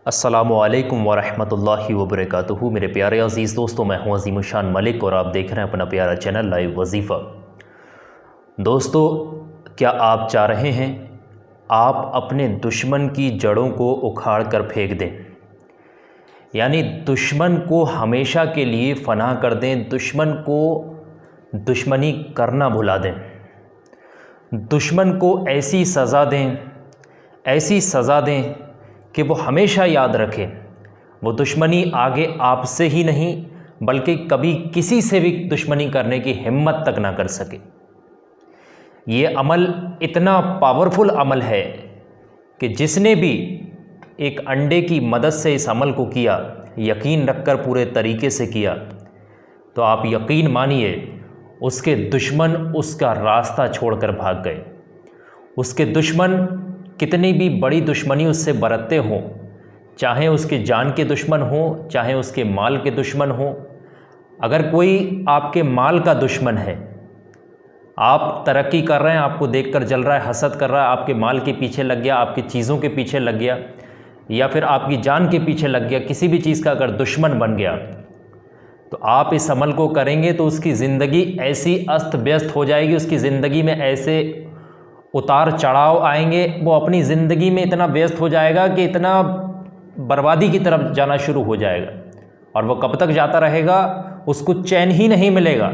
अस्सलामुअलैकुम वरहमतुल्लाहि वबरकातुहू। मेरे प्यारे अज़ीज़ दोस्तों, मैं हूं अज़ीम शान मलिक और आप देख रहे हैं अपना प्यारा चैनल लाइव वजीफ़ा। दोस्तों, क्या आप चाह रहे हैं आप अपने दुश्मन की जड़ों को उखाड़ कर फेंक दें, यानी दुश्मन को हमेशा के लिए फना कर दें, दुश्मन को दुश्मनी करना भुला दें, दुश्मन को ऐसी सज़ा दें कि वो हमेशा याद रखे वो दुश्मनी आगे आपसे ही नहीं बल्कि कभी किसी से भी दुश्मनी करने की हिम्मत तक ना कर सके। ये अमल इतना पावरफुल अमल है कि जिसने भी एक अंडे की मदद से इस अमल को किया, यकीन रखकर पूरे तरीके से किया, तो आप यकीन मानिए उसके दुश्मन उसका रास्ता छोड़कर भाग गए। उसके दुश्मन कितनी भी बड़ी दुश्मनी उससे बरतते हों, चाहे उसके जान के दुश्मन हों, चाहे उसके माल के दुश्मन हों। अगर कोई आपके माल का दुश्मन है, आप तरक्की कर रहे हैं, आपको देखकर जल रहा है, हसद कर रहा है, आपके माल के पीछे लग गया, आपकी चीज़ों के पीछे लग गया, या फिर आपकी जान के पीछे लग गया, किसी भी चीज़ का अगर दुश्मन बन गया, तो आप इस अमल को करेंगे तो उसकी ज़िंदगी ऐसी अस्त व्यस्त हो जाएगी, उसकी ज़िंदगी में ऐसे उतार चढ़ाव आएंगे, वो अपनी ज़िंदगी में इतना व्यस्त हो जाएगा कि इतना बर्बादी की तरफ जाना शुरू हो जाएगा। और वो कब तक जाता रहेगा, उसको चैन ही नहीं मिलेगा,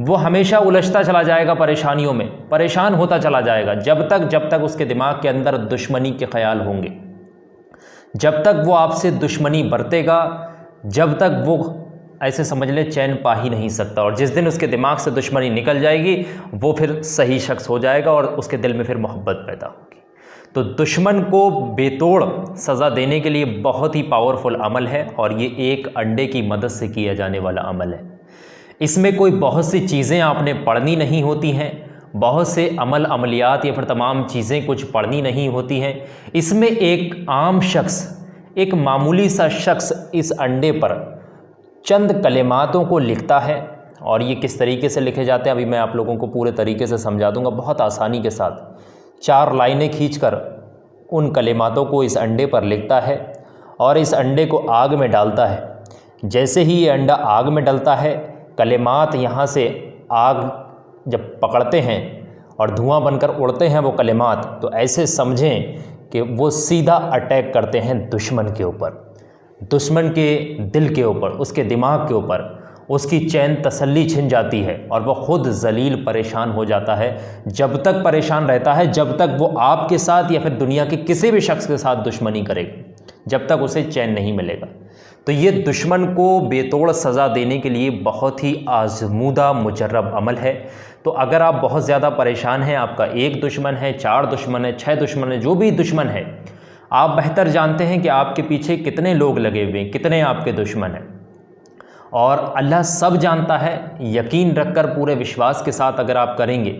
वो हमेशा उलझता चला जाएगा परेशानियों में, परेशान होता चला जाएगा, जब तक उसके दिमाग के अंदर दुश्मनी के ख्याल होंगे, जब तक वो आपसे दुश्मनी बरतेगा, जब तक वो ऐसे समझ ले चैन पा ही नहीं सकता। और जिस दिन उसके दिमाग से दुश्मनी निकल जाएगी, वो फिर सही शख्स हो जाएगा और उसके दिल में फिर मोहब्बत पैदा होगी। तो दुश्मन को बेतोड़ सज़ा देने के लिए बहुत ही पावरफुल अमल है और ये एक अंडे की मदद से किया जाने वाला अमल है। इसमें कोई बहुत सी चीज़ें आपने पढ़नी नहीं होती हैं, बहुत से अमलियात या फिर तमाम चीज़ें कुछ पढ़नी नहीं होती हैं। इसमें एक आम शख्स, एक मामूली सा शख्स इस अंडे पर चंद कलिमातों को लिखता है, और ये किस तरीके से लिखे जाते हैं अभी मैं आप लोगों को पूरे तरीके से समझा दूंगा, बहुत आसानी के साथ। 4 लाइनें खींचकर उन कलिमातों को इस अंडे पर लिखता है और इस अंडे को आग में डालता है। जैसे ही ये अंडा आग में डलता है, कलिमात यहाँ से आग जब पकड़ते हैं और धुआं बनकर उड़ते हैं वो कलिमात, तो ऐसे समझें कि वो सीधा अटैक करते हैं दुश्मन के ऊपर, दुश्मन के दिल के ऊपर, उसके दिमाग के ऊपर। उसकी चैन तसल्ली छिन जाती है और वह खुद जलील परेशान हो जाता है। जब तक परेशान रहता है, जब तक वो आपके साथ या फिर दुनिया के किसी भी शख्स के साथ दुश्मनी करेगा, जब तक उसे चैन नहीं मिलेगा। तो ये दुश्मन को बेतोड़ सज़ा देने के लिए बहुत ही आजमूदा मुजर्रब अमल है। तो अगर आप बहुत ज़्यादा परेशान हैं, आपका एक दुश्मन है, 4 दुश्मन है, 6 दुश्मन है, जो भी दुश्मन है, आप बेहतर जानते हैं कि आपके पीछे कितने लोग लगे हुए हैं, कितने आपके दुश्मन हैं, और अल्लाह सब जानता है। यकीन रखकर पूरे विश्वास के साथ अगर आप करेंगे,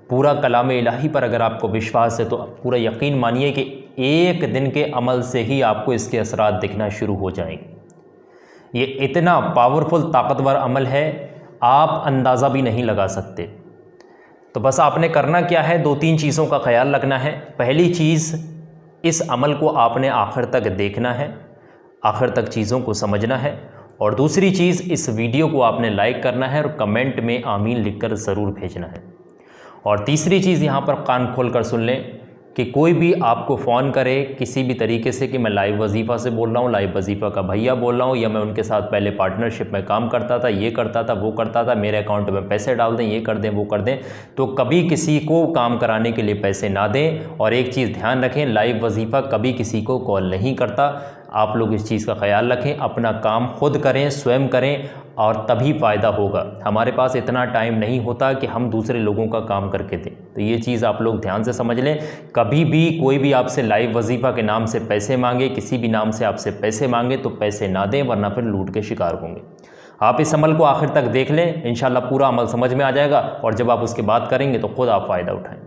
पूरा कलाम इलाही पर अगर आपको विश्वास है, तो पूरा यकीन मानिए कि एक दिन के अमल से ही आपको इसके असरात दिखना शुरू हो जाएंगे। ये इतना पावरफुल ताकतवर अमल है, आप अंदाज़ा भी नहीं लगा सकते। तो बस आपने करना क्या है, 2-3 चीज़ों का ख्याल रखना है। पहली चीज़, इस अमल को आपने आखिर तक देखना है, आखिर तक चीज़ों को समझना है। और दूसरी चीज़, इस वीडियो को आपने लाइक करना है और कमेंट में आमीन लिखकर ज़रूर भेजना है। और तीसरी चीज़, यहाँ पर कान खोल कर सुन लें कि कोई भी आपको फ़ोन करे किसी भी तरीके से कि मैं लाइव वजीफ़ा से बोल रहा हूँ, लाइव वजीफ़ा का भैया बोल रहा हूँ, या मैं उनके साथ पहले पार्टनरशिप में काम करता था, ये करता था, वो करता था, मेरे अकाउंट में पैसे डाल दें, ये कर दें, वो कर दें, तो कभी किसी को काम कराने के लिए पैसे ना दें। और एक चीज़ ध्यान रखें, लाइव वजीफ़ा कभी किसी को कॉल नहीं करता। आप लोग इस चीज़ का ख्याल रखें, अपना काम खुद करें, स्वयं करें, और तभी फ़ायदा होगा। हमारे पास इतना टाइम नहीं होता कि हम दूसरे लोगों का काम करके दें। तो ये चीज़ आप लोग ध्यान से समझ लें। कभी भी कोई भी आपसे लाइव वजीफ़ा के नाम से पैसे मांगे, किसी भी नाम से आपसे पैसे मांगे, तो पैसे ना दें, वरना फिर लूट के शिकार होंगे। आप इस अमल को आखिर तक देख लें, इंशाल्लाह पूरा अमल समझ में आ जाएगा, और जब आप उसके बाद करेंगे तो खुद आप फ़ायदा उठाएँ।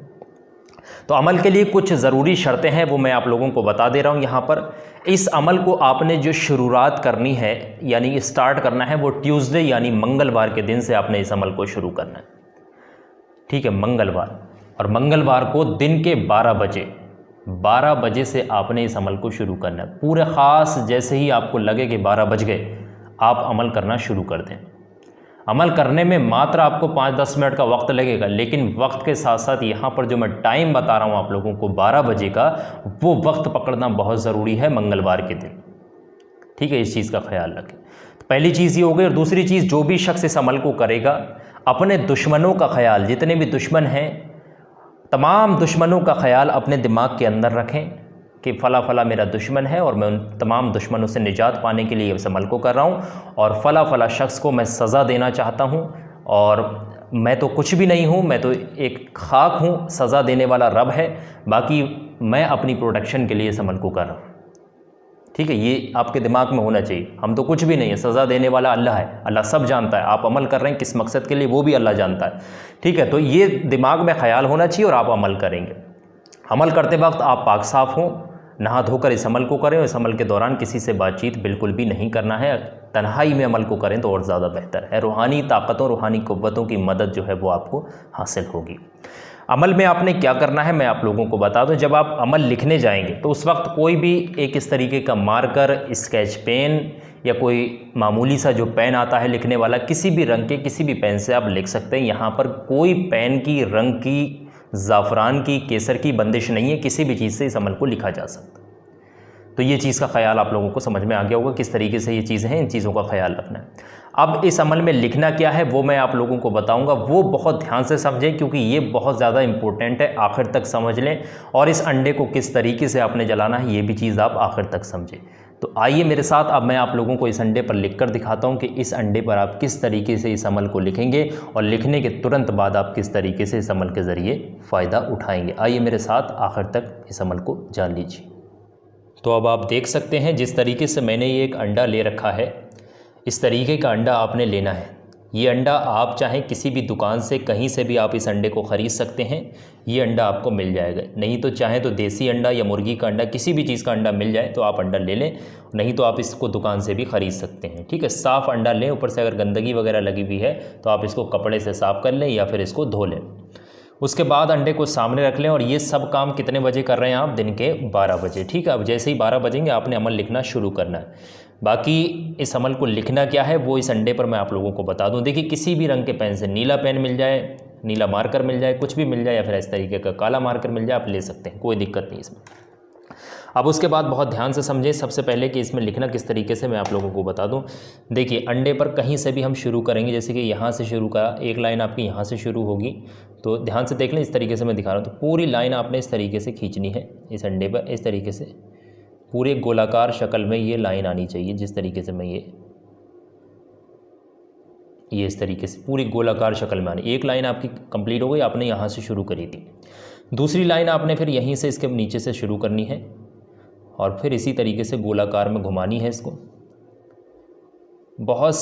तो अमल के लिए कुछ ज़रूरी शर्तें हैं, वो मैं आप लोगों को बता दे रहा हूँ यहाँ पर। इस अमल को आपने जो शुरुआत करनी है, यानी स्टार्ट करना है, वो ट्यूसडे यानी मंगलवार के दिन से आपने इस अमल को शुरू करना है। ठीक है, मंगलवार, और मंगलवार को दिन के 12 बजे 12 बजे से आपने इस अमल को शुरू करना है। पूरे ख़ास जैसे ही आपको लगे कि 12 बज गए, आप अमल करना शुरू कर दें। अमल करने में मात्र आपको 5-10 मिनट का वक्त लगेगा, लेकिन वक्त के साथ साथ यहाँ पर जो मैं टाइम बता रहा हूँ आप लोगों को 12 बजे का, वो वक्त पकड़ना बहुत ज़रूरी है मंगलवार के दिन। ठीक है, इस चीज़ का ख्याल रखें। तो पहली चीज़ ये हो गई। और दूसरी चीज़, जो भी शख्स इस अमल को करेगा, अपने दुश्मनों का ख्याल, जितने भी दुश्मन हैं, तमाम दुश्मनों का ख्याल अपने दिमाग के अंदर रखें कि फ़ला फ़ला मेरा दुश्मन है और मैं उन तमाम दुश्मनों से निजात पाने के लिए इस अमल को कर रहा हूँ, और फ़ला फ़ला शख्स को मैं सज़ा देना चाहता हूँ, और मैं तो कुछ भी नहीं हूँ, मैं तो एक खाक हूँ, सज़ा देने वाला रब है, बाकी मैं अपनी प्रोटेक्शन के लिए इस अमल को कर रहा हूँ। ठीक है, ये आपके दिमाग में होना चाहिए। हम तो कुछ भी नहीं है, सज़ा देने वाला अल्लाह है, अल्लाह सब जानता है। आप अमल कर रहे हैं किस मकसद के लिए, वो भी अल्लाह जानता है। ठीक है, तो ये दिमाग में ख्याल होना चाहिए और आप अमल करेंगे। अमल करते वक्त आप पाक साफ़ हों, नहा धोकर इस अमल को करें, और इस अमल के दौरान किसी से बातचीत बिल्कुल भी नहीं करना है। तन्हाई में अमल को करें तो और ज़्यादा बेहतर है। रूहानी ताकतों, रूहानी क़ुव्वतों की मदद जो है वो आपको हासिल होगी। अमल में आपने क्या करना है मैं आप लोगों को बता दूं। जब आप अमल लिखने जाएंगे तो उस वक्त कोई भी एक इस तरीके का मार्कर, स्केच पेन या कोई मामूली सा जो पेन आता है लिखने वाला, किसी भी रंग के किसी भी पेन से आप लिख सकते हैं। यहाँ पर कोई पेन की, रंग की, ज़ाफ़रान की, केसर की बंदिश नहीं है। किसी भी चीज़ से इस अमल को लिखा जा सकता है। तो ये चीज़ का ख्याल आप लोगों को समझ में आ गया होगा किस तरीके से ये चीज़ें हैं, इन चीज़ों का ख्याल रखना है। अब इस अमल में लिखना क्या है वो मैं आप लोगों को बताऊंगा, वो बहुत ध्यान से समझें क्योंकि ये बहुत ज़्यादा इंपॉर्टेंट है। आखिर तक समझ लें, और इस अंडे को किस तरीके से आपने जलाना है ये भी चीज़ आप आखिर तक समझें। तो आइए मेरे साथ, अब मैं आप लोगों को इस अंडे पर लिख कर दिखाता हूँ कि इस अंडे पर आप किस तरीके से इस अमल को लिखेंगे, और लिखने के तुरंत बाद आप किस तरीके से इस अमल के ज़रिए फ़ायदा उठाएंगे। आइए मेरे साथ आखिर तक इस अमल को जान लीजिए। तो अब आप देख सकते हैं जिस तरीके से मैंने ये एक अंडा ले रखा है, इस तरीके का अंडा आपने लेना है। ये अंडा आप चाहें किसी भी दुकान से, कहीं से भी आप इस अंडे को ख़रीद सकते हैं, ये अंडा आपको मिल जाएगा। नहीं तो चाहें तो देसी अंडा या मुर्गी का अंडा, किसी भी चीज़ का अंडा मिल जाए तो आप अंडा ले लें, नहीं तो आप इसको दुकान से भी ख़रीद सकते हैं। ठीक है, साफ़ अंडा लें, ऊपर से अगर गंदगी वगैरह लगी हुई है तो आप इसको कपड़े से साफ़ कर लें या फिर इसको धो लें। उसके बाद अंडे को सामने रख लें, और ये सब काम कितने बजे कर रहे हैं आप? दिन के 12 बजे। ठीक है, अब जैसे ही 12 बजेंगे आपने अमल लिखना शुरू करना है। बाकी इस अमल को लिखना क्या है वो इस अंडे पर मैं आप लोगों को बता दूं। देखिए, किसी भी रंग के पेन से, नीला पेन मिल जाए, नीला मार्कर मिल जाए, कुछ भी मिल जाए, या फिर इस तरीके का काला मार्कर मिल जाए, आप ले सकते हैं, कोई दिक्कत नहीं इसमें। अब उसके बाद बहुत ध्यान से समझें सबसे पहले कि इसमें लिखना किस तरीके से मैं आप लोगों को बता दूं। देखिए, अंडे पर कहीं से भी हम शुरू करेंगे, जैसे कि यहाँ से शुरू करा, एक लाइन आपकी यहाँ से शुरू होगी, तो ध्यान से देख लें, इस तरीके से मैं दिखा रहा हूँ। तो पूरी लाइन आपने इस तरीके से खींचनी है इस अंडे पर, इस तरीके से पूरे गोलाकार शक्ल में ये लाइन आनी चाहिए। जिस तरीके से मैं ये इस तरीके से पूरी गोलाकार शक्ल में आनी। एक लाइन आपकी कंप्लीट हो गई, आपने यहाँ से शुरू करी थी। दूसरी लाइन आपने फिर यहीं से इसके नीचे से शुरू करनी है, और फिर इसी तरीके से गोलाकार में घुमानी है इसको। बहुत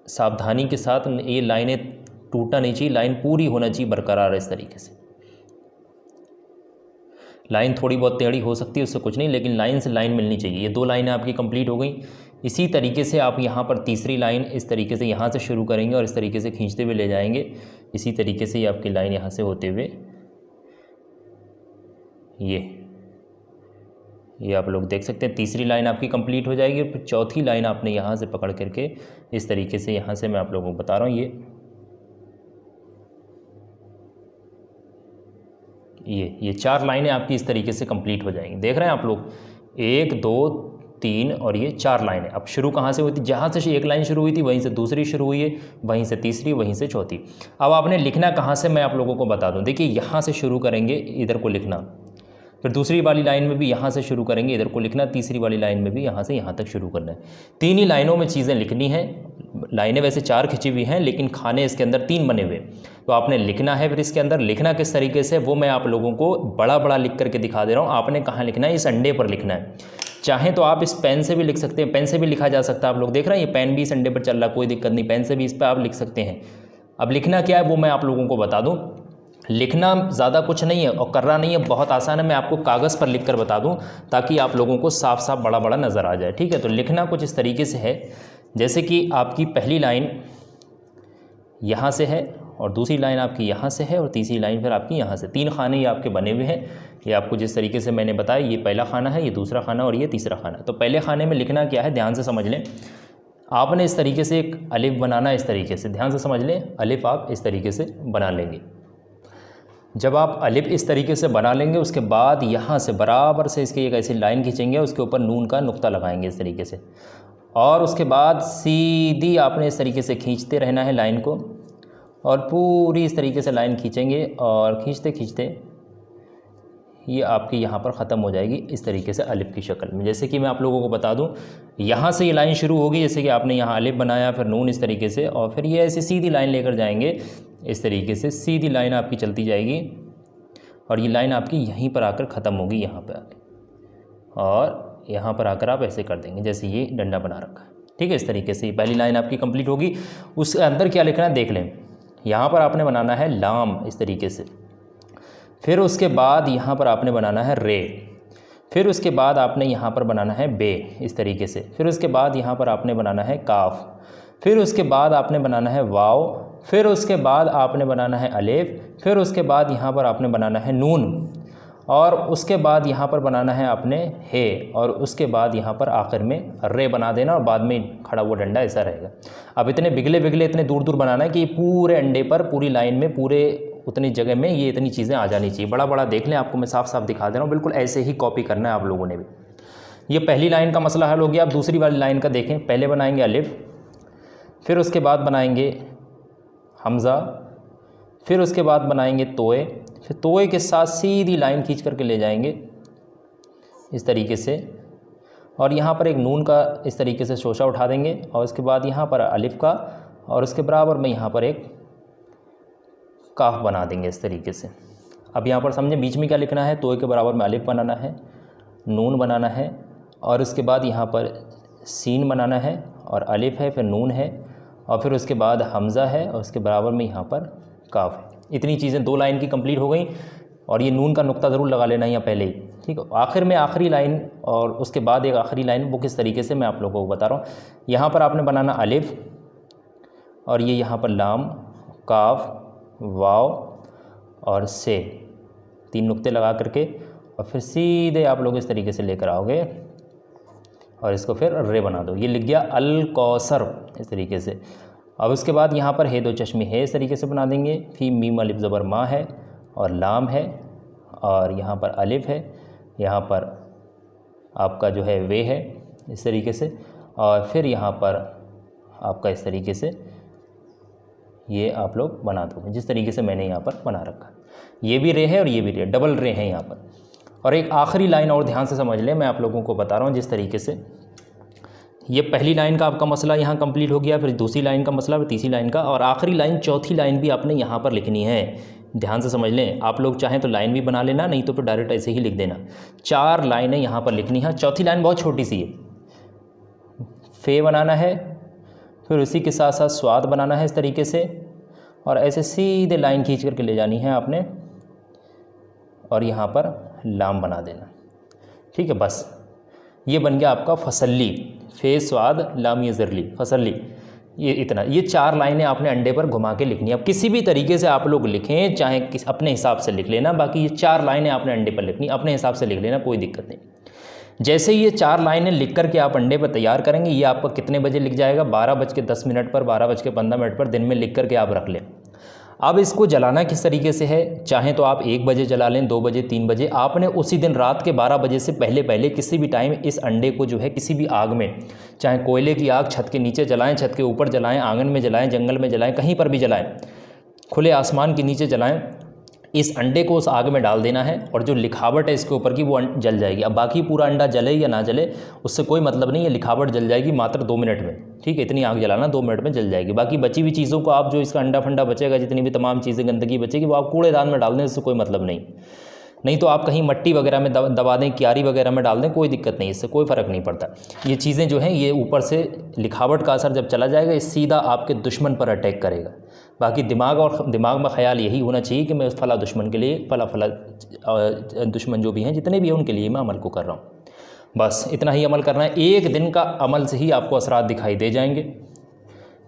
सावधानी के साथ, ये लाइनें टूटना नहीं चाहिए, लाइन पूरी होना चाहिए बरकरार इस तरीके से। लाइन थोड़ी बहुत टेढ़ी हो सकती है, उससे कुछ नहीं, लेकिन लाइन से लाइन मिलनी चाहिए। ये 2 लाइनें आपकी कंप्लीट हो गई। इसी तरीके से आप यहाँ पर तीसरी लाइन इस तरीके से यहाँ से शुरू करेंगे और इस तरीके से खींचते हुए ले जाएंगे। इसी तरीके से ये आपकी लाइन यहाँ से होते हुए ये आप लोग देख सकते हैं, तीसरी लाइन आपकी कंप्लीट हो जाएगी। और फिर चौथी लाइन आपने यहाँ से पकड़ करके इस तरीके से, यहाँ से मैं आप लोगों को बता रहा हूँ, ये 4 लाइनें आपकी इस तरीके से कंप्लीट हो जाएंगी। देख रहे हैं आप लोग, 1 2 3 और ये 4 लाइनें। अब शुरू कहाँ से हुई थी? जहाँ से एक लाइन शुरू हुई थी वहीं से दूसरी शुरू हुई है, वहीं से तीसरी, वहीं से चौथी। अब आपने लिखना कहाँ से मैं आप लोगों को बता दूँ। देखिए, यहाँ से शुरू करेंगे, इधर को लिखना, फिर दूसरी वाली लाइन में भी यहाँ से शुरू करेंगे, इधर को लिखना, तीसरी वाली लाइन में भी यहाँ से यहाँ तक शुरू करना है। 3 ही लाइनों में चीज़ें लिखनी हैं। लाइनें वैसे 4 खिंची हुई हैं, लेकिन खाने इसके अंदर 3 बने हुए, तो आपने लिखना है। फिर इसके अंदर लिखना किस तरीके से वो मैं आप लोगों को बड़ा बड़ा लिख करके दिखा दे रहा हूँ। आपने कहाँ लिखना है? इस अंडे पर लिखना है। चाहें तो आप इस पेन से भी लिख सकते हैं, पेन से भी लिखा जा सकता है। आप लोग देख रहे हैं, ये पेन भी इस अंडे पर चल रहा है, कोई दिक्कत नहीं, पेन से भी इस पर आप लिख सकते हैं। अब लिखना क्या है वो मैं आप लोगों को बता दूँ। लिखना ज़्यादा कुछ नहीं है और करना नहीं है, बहुत आसान है। मैं आपको कागज़ पर लिख कर बता दूं ताकि आप लोगों को साफ साफ बड़ा बड़ा नज़र आ जाए। ठीक है, तो लिखना कुछ इस तरीके से है, जैसे कि आपकी पहली लाइन यहाँ से है और दूसरी लाइन आपकी यहाँ से है और तीसरी लाइन फिर आपकी यहाँ से। 3 खाने ये आपके बने हुए हैं। ये आपको जिस तरीके से मैंने बताया, ये पहला खाना है, ये दूसरा खाना और ये तीसरा खाना। तो पहले खाने में लिखना क्या है, ध्यान से समझ लें। आपने इस तरीके से एक अलिफ बनाना, इस तरीके से ध्यान से समझ लें। अलिफ आप इस तरीके से बना लेंगे। जब आप अलिफ इस तरीके से बना लेंगे, उसके बाद यहाँ से बराबर से इसकी एक ऐसी लाइन खींचेंगे, उसके ऊपर नून का नुक्ता लगाएंगे इस तरीके से, और उसके बाद सीधी आपने इस तरीके से खींचते रहना है लाइन को, और पूरी इस तरीके से लाइन खींचेंगे और खींचते खींचते ये आपकी यहाँ पर ख़त्म हो जाएगी इस तरीके से अलिफ की शक्ल में। जैसे कि मैं आप लोगों को बता दूँ, यहाँ से ये लाइन शुरू होगी, जैसे कि आपने यहाँ अलिफ बनाया, फिर नून इस तरीके से, और फिर ये ऐसी सीधी लाइन लेकर जाएंगे इस तरीके से। सीधी लाइन आपकी चलती जाएगी और ये लाइन आपकी यहीं पर आकर ख़त्म होगी, यहाँ पर आके, और यहाँ पर आकर आप ऐसे कर देंगे जैसे ये डंडा बना रखा है। ठीक है, इस तरीके से ये पहली लाइन आपकी कंप्लीट होगी। उसके अंदर क्या लिखना है देख लें। यहाँ पर आपने बनाना है लाम इस तरीके से, फिर उसके बाद यहाँ पर आपने बनाना है रे, फिर उसके बाद आपने यहाँ पर बनाना है बे इस तरीके से, फिर उसके बाद यहाँ पर आपने बनाना है काफ, फिर उसके बाद आपने बनाना है वाव, फिर उसके बाद आपने बनाना है अलिफ, फिर उसके बाद यहाँ पर आपने बनाना है नून, और उसके बाद यहाँ पर बनाना है आपने हे, और उसके बाद यहाँ पर आखिर में रे बना देना, और बाद में खड़ा हुआ डंडा ऐसा रहेगा। अब इतने बिगले बिगले इतने दूर दूर बनाना है कि पूरे अंडे पर, पूरी लाइन में, पूरे उतनी जगह में ये इतनी चीज़ें आ जानी चाहिए। बड़ा बड़ा देख लें, आपको मैं साफ साफ दिखा दे रहा हूँ, बिल्कुल ऐसे ही कॉपी करना है आप लोगों ने भी। ये पहली लाइन का मसला हल हो गया। अब दूसरी वाली लाइन का देखें। पहले बनाएंगे अलिफ, फिर उसके बाद बनाएंगे हमज़ा, फिर उसके बाद बनाएंगे तोए, फिर तोए के साथ सीधी लाइन खींच करके ले जाएंगे इस तरीके से, और यहाँ पर एक नून का इस तरीके से शोशा उठा देंगे, और उसके बाद यहाँ पर अलिफ का, और उसके बराबर में यहाँ पर एक काफ बना देंगे इस तरीके से। अब यहाँ पर समझें बीच में क्या लिखना है। तोए के बराबर में अलिफ बनाना है, नून बनाना है, और उसके बाद यहाँ पर सीन बनाना है, और अलिफ है, फिर नून है, और फिर उसके बाद हमज़ा है, और उसके बराबर में यहाँ पर काफ है। इतनी चीज़ें 2 लाइन की कंप्लीट हो गई, और ये नून का नुक्ता ज़रूर लगा लेना यहाँ पहले ही। ठीक है, आखिर में आखिरी लाइन और उसके बाद एक आखिरी लाइन, वो किस तरीके से मैं आप लोगों को बता रहा हूँ। यहाँ पर आपने बनाना अलिफ, और ये यहाँ पर लाम, काफ, वाव और से, 3 नुक्ते लगा करके, और फिर सीधे आप लोग इस तरीके से लेकर आओगे और इसको फिर रे बना दो। ये लिख गया अल कौसर इस तरीके से। अब उसके बाद यहाँ पर हे 2 चश्मे है इस तरीके से बना देंगे। फी मीम अलिफ ज़बर मा है, और लाम है, और यहाँ पर अलिफ है, यहाँ पर आपका जो है वे है इस तरीके से, और फिर यहाँ पर आपका इस तरीके से ये आप लोग बना दो जिस तरीके से मैंने यहाँ पर बना रखा। ये भी रे है और ये भी रे, डबल रे है यहाँ पर। और एक आखिरी लाइन और ध्यान से समझ लें, मैं आप लोगों को बता रहा हूँ जिस तरीके से। ये पहली लाइन का आपका मसला यहाँ कंप्लीट हो गया, फिर दूसरी लाइन का मसला, फिर तीसरी लाइन का, और आखिरी लाइन चौथी लाइन भी आपने यहाँ पर लिखनी है। ध्यान से समझ लें। आप लोग चाहें तो लाइन भी बना लेना, नहीं तो फिर डायरेक्ट ऐसे ही लिख देना। 4 लाइनें यहाँ पर लिखनी है। चौथी लाइन बहुत छोटी सी है। फे बनाना है, फिर उसी के साथ साथ स्वाद बनाना है इस तरीके से, और ऐसे सीधे लाइन खींच करके ले जानी है आपने, और यहाँ पर लाम बना देना। ठीक है, बस ये बन गया आपका फसली। फे स्वाद लाम ये ज़रली फसली। ये इतना, ये 4 लाइनें आपने अंडे पर घुमा के लिखनी है। अब किसी भी तरीके से आप लोग लिखें, चाहे अपने हिसाब से लिख लेना, बाकी ये 4 लाइनें आपने अंडे पर लिखनी, अपने हिसाब से लिख लेना, कोई दिक्कत नहीं। जैसे ये 4 लाइनें लिख करके आप अंडे पर तैयार करेंगे, ये आपका कितने बजे लिख जाएगा? 12:10 पर, 12:15 पर दिन में लिख करके आप रख लें। अब इसको जलाना किस तरीके से है? चाहे तो आप 1 बजे जला लें, 2 बजे, 3 बजे। आपने उसी दिन रात के 12 बजे से पहले किसी भी टाइम इस अंडे को जो है किसी भी आग में, चाहे कोयले की आग, छत के नीचे जलाएं, छत के ऊपर जलाएं, आंगन में जलाएं, जंगल में जलाएं, कहीं पर भी जलाएं, खुले आसमान के नीचे जलाएं, इस अंडे को उस आग में डाल देना है, और जो लिखावट है इसके ऊपर की वो जल जाएगी। अब बाकी पूरा अंडा जले या ना जले उससे कोई मतलब नहीं है, लिखावट जल जाएगी मात्र 2 मिनट में। ठीक है, इतनी आग जलाना, 2 मिनट में जल जाएगी। बाकी बची हुई चीज़ों को आप, जो इसका अंडा फंडा बचेगा, जितनी भी तमाम चीज़ें गंदगी बचेगी, वो आप कूड़ेदान में डाल दें, इससे कोई मतलब नहीं तो आप कहीं मट्टी वगैरह में दबा दें, क्यारी वगैरह में डाल दें, कोई दिक्कत नहीं, इससे कोई फ़र्क नहीं पड़ता। ये चीज़ें जो हैं, ये ऊपर से लिखावट का असर जब चला जाएगा, ये सीधा आपके दुश्मन पर अटैक करेगा। बाकी दिमाग में ख्याल यही होना चाहिए कि मैं उस फला दुश्मन के लिए, फला दुश्मन जो भी हैं, जितने भी हैं, उनके लिए मैं अमल को कर रहा हूँ। बस इतना ही अमल करना है। 1 दिन का अमल से ही आपको असरात दिखाई दे जाएंगे।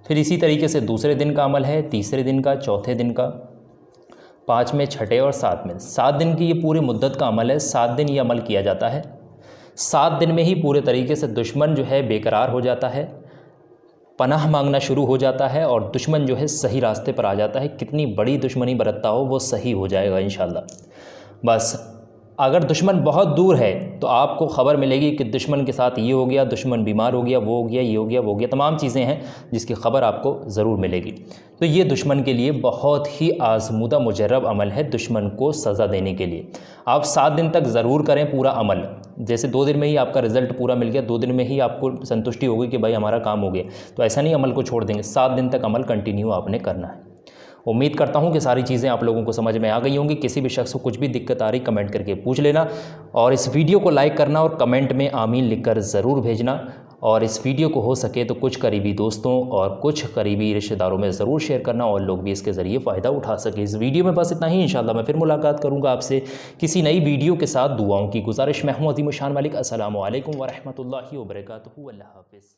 फिर इसी तरीके से दूसरे दिन का अमल है, तीसरे दिन का, चौथे दिन का, 5वें, 6ठे और 7वें। 7 दिन की ये पूरी मुद्दत का अमल है। 7 दिन ये अमल किया जाता है। 7 दिन में ही पूरे तरीके से दुश्मन जो है बेकरार हो जाता है, पनाह मांगना शुरू हो जाता है और दुश्मन जो है सही रास्ते पर आ जाता है। कितनी बड़ी दुश्मनी बरतता हो वो सही हो जाएगा इंशाल्लाह। बस अगर दुश्मन बहुत दूर है तो आपको ख़बर मिलेगी कि दुश्मन के साथ ये हो गया, दुश्मन बीमार हो गया, वो हो गया, ये हो गया, वो हो गया, तमाम चीज़ें हैं जिसकी ख़बर आपको ज़रूर मिलेगी। तो ये दुश्मन के लिए बहुत ही आज़मूदा मुजर्रब अमल है, दुश्मन को सज़ा देने के लिए। आप 7 दिन तक ज़रूर करें पूरा अमल। जैसे 2 दिन में ही आपका रिज़ल्ट पूरा मिल गया, 2 दिन में ही आपको संतुष्टि होगी कि भाई हमारा काम हो गया, तो ऐसा नहीं अमल को छोड़ देंगे। 7 दिन तक अमल कंटिन्यू आपने करना है। उम्मीद करता हूँ कि सारी चीज़ें आप लोगों को समझ में आ गई होंगी। किसी भी शख्स को कुछ भी दिक्कत आ रही कमेंट करके पूछ लेना और इस वीडियो को लाइक करना और कमेंट में आमीन लिखकर ज़रूर भेजना। और इस वीडियो को हो सके तो कुछ करीबी दोस्तों और कुछ करीबी रिश्तेदारों में ज़रूर शेयर करना और लोग भी इसके ज़रिए फ़ायदा उठा सके। इस वीडियो में बस इतना ही। इंशाल्लाह मैं फिर मुलाकात करूँगा आपसे किसी नई वीडियो के साथ। दुआओं की गुजारिश। मैं हूँ अज़ीम शान मलिक। अस्सलामु अलैकुम व रहमतुल्लाहि व बरकातुहू। अल्लाह हाफ़िज़।